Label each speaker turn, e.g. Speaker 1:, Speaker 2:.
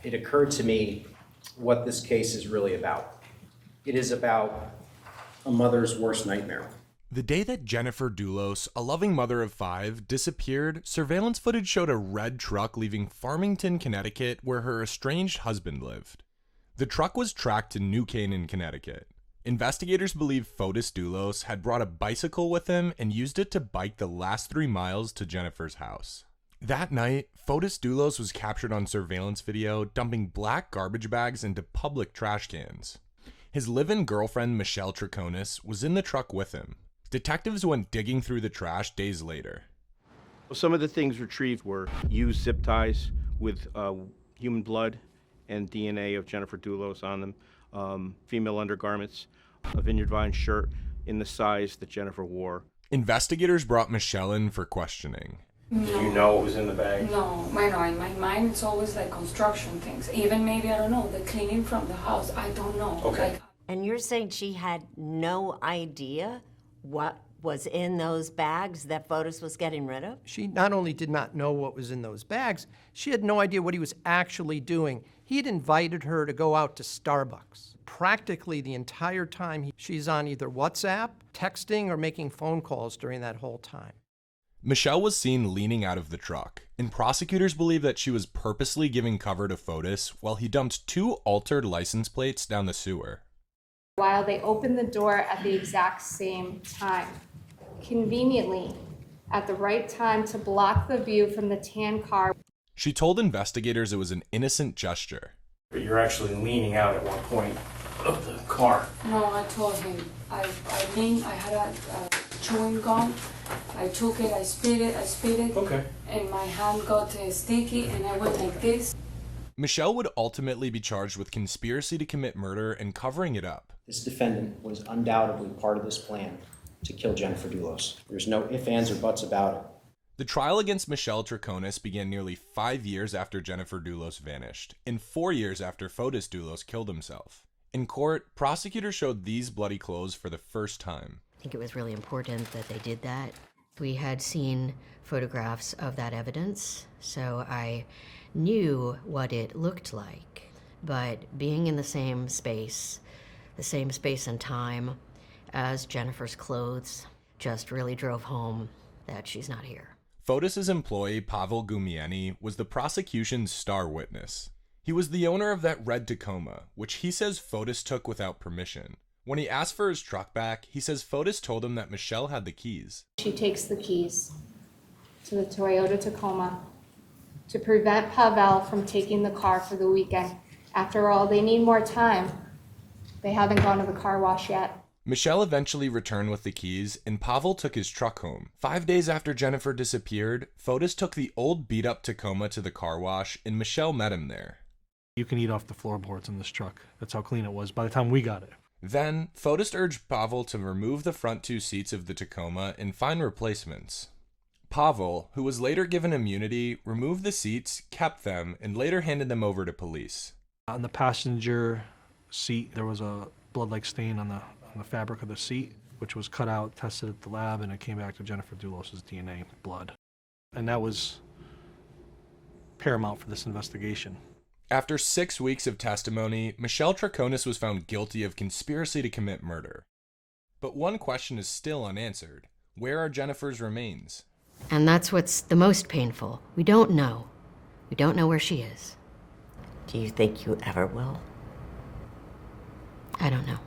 Speaker 1: it occurred to me what this case is really about. It is about a mother's worst nightmare.
Speaker 2: The day that Jennifer Dulos, a loving mother of 5, disappeared, surveillance footage showed a red truck leaving Farmington, Connecticut, where her estranged husband lived. The truck was tracked to New Canaan, Connecticut. Investigators believe Fotis Dulos had brought a bicycle with him and used it to bike the last 3 miles to Jennifer's house. That night, Fotis Dulos was captured on surveillance video dumping black garbage bags into public trash cans. His live-in girlfriend, Michelle Triconis, was in the truck with him. Detectives went digging through the trash days later.
Speaker 3: Some of the things retrieved were used zip ties with human blood and DNA of Jennifer Dulos on them, female undergarments, a Vineyard Vine shirt in the size that Jennifer wore.
Speaker 2: Investigators brought Michelle in for questioning.
Speaker 3: No. Do you know what was in the bag?
Speaker 4: No, in my mind it's always like construction things. Even maybe, I don't know, the cleaning from the house, I don't know.
Speaker 3: Okay.
Speaker 4: Like,
Speaker 5: and you're saying she had no idea what was in those bags that Fotis was getting rid of?
Speaker 6: She not only did not know what was in those bags, she had no idea what he was actually doing. He had invited her to go out to Starbucks. Practically the entire time she's on either WhatsApp, texting, or making phone calls during that whole time.
Speaker 2: Michelle was seen leaning out of the truck, and prosecutors believe that she was purposely giving cover to Fotis while he dumped 2 altered license plates down the sewer.
Speaker 7: While they opened the door at the exact same time, conveniently at the right time to block the view from the tan car.
Speaker 2: She told investigators it was an innocent gesture.
Speaker 8: But you're actually leaning out at one point of the car.
Speaker 4: no, I told him, I had a chewing gum, I took it, I spit it,
Speaker 8: Okay.
Speaker 4: and my hand got sticky and I went like this.
Speaker 2: Michelle would ultimately be charged with conspiracy to commit murder and covering it up.
Speaker 1: This defendant was undoubtedly part of this plan to kill Jennifer Dulos. There's no ifs, ands, or buts about it.
Speaker 2: The trial against Michelle Triconis began nearly 5 years after Jennifer Dulos vanished, and 4 years after Fotis Dulos killed himself. In court, prosecutors showed these bloody clothes for the first time.
Speaker 9: I think it was really important that they did that. We had seen photographs of that evidence, so I knew what it looked like. But being in the same space and time as Jennifer's clothes just really drove home that she's not here.
Speaker 2: Fotis' employee, Pavel Gumieni, was the prosecution's star witness. He was the owner of that red Tacoma, which he says Fotis took without permission. When he asked for his truck back, he says Fotis told him that Michelle had the keys.
Speaker 7: She takes the keys to the Toyota Tacoma to prevent Pavel from taking the car for the weekend. After all, they need more time. They haven't gone to the car wash yet.
Speaker 2: Michelle eventually returned with the keys, and Pavel took his truck home. 5 days after Jennifer disappeared, Fotis took the old beat-up Tacoma to the car wash, and Michelle met him there.
Speaker 10: You can eat off the floorboards in this truck. That's how clean it was by the time we got it.
Speaker 2: Then, Fotis urged Pavel to remove the front 2 seats of the Tacoma and find replacements. Pavel, who was later given immunity, removed the seats, kept them, and later handed them over to police.
Speaker 10: On the passenger seat, there was a blood-like stain on the fabric of the seat, which was cut out, tested at the lab, and it came back to Jennifer Dulos' DNA blood. And that was paramount for this investigation.
Speaker 2: After 6 weeks of testimony, Michelle Triconis was found guilty of conspiracy to commit murder. But one question is still unanswered. Where are Jennifer's remains?
Speaker 9: And that's what's the most painful. We don't know. We don't know where she is.
Speaker 5: Do you think you ever will?
Speaker 9: I don't know.